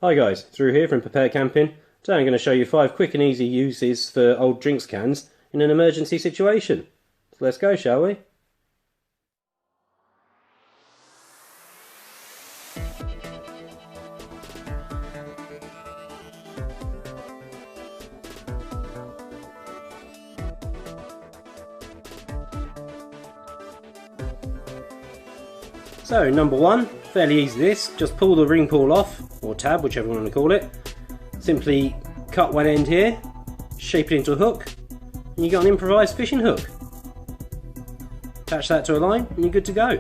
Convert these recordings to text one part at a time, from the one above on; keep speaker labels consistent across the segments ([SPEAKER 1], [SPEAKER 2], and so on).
[SPEAKER 1] Hi guys, Drew here from Prepare Camping. Today I'm going to show you 5 quick and easy uses for old drinks cans in an emergency situation. So let's go, shall we? So number 1, fairly easy this, just pull the ring pull off, or tab, whichever you want to call it. Simply cut one end here, shape it into a hook, and you got an improvised fishing hook. Attach that to a line and you're good to go.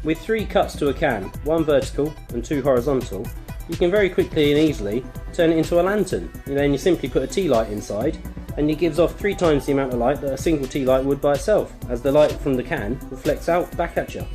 [SPEAKER 1] With 3 cuts to a can, 1 vertical and 2 horizontal, you can very quickly and easily turn it into a lantern. And then you simply put a tea light inside and it gives off 3 times the amount of light that a single tea light would by itself, as the light from the can reflects out back at you.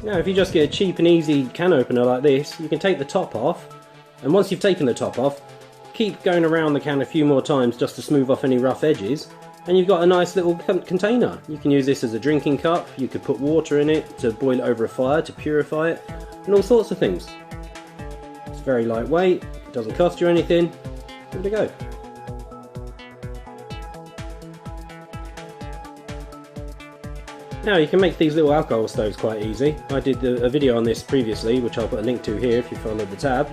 [SPEAKER 1] Now if you just get a cheap and easy can opener like this, you can take the top off, and once you've taken the top off, keep going around the can a few more times just to smooth off any rough edges, and you've got a nice little container. You can use this as a drinking cup, you could put water in it to boil it over a fire to purify it, and all sorts of things. It's very lightweight, it doesn't cost you anything, give it a go. Now you can make these little alcohol stoves quite easy. I did a video on this previously, which I'll put a link to here if you follow the tab,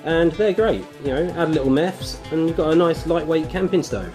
[SPEAKER 1] and they're great. You know, add little meths and you've got a nice lightweight camping stove.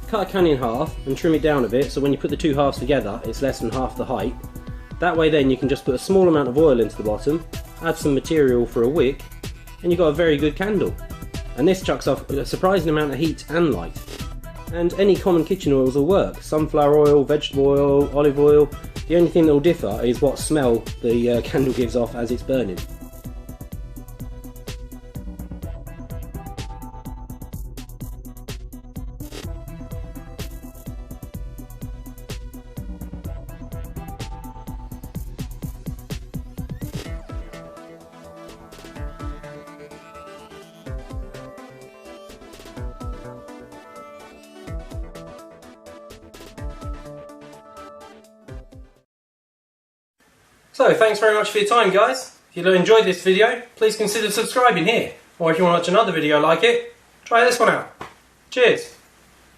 [SPEAKER 1] Cut a can in half and trim it down a bit so when you put the 2 halves together it's less than half the height. That way then you can just put a small amount of oil into the bottom, add some material for a wick, and you've got a very good candle. And this chucks off a surprising amount of heat and light. And any common kitchen oils will work. Sunflower oil, vegetable oil, olive oil. The only thing that will differ is what smell the candle gives off as it's burning. So thanks very much for your time, guys. If If you enjoyed this video, please consider subscribing here. Or if you want to watch another video like it, try this one out. Cheers!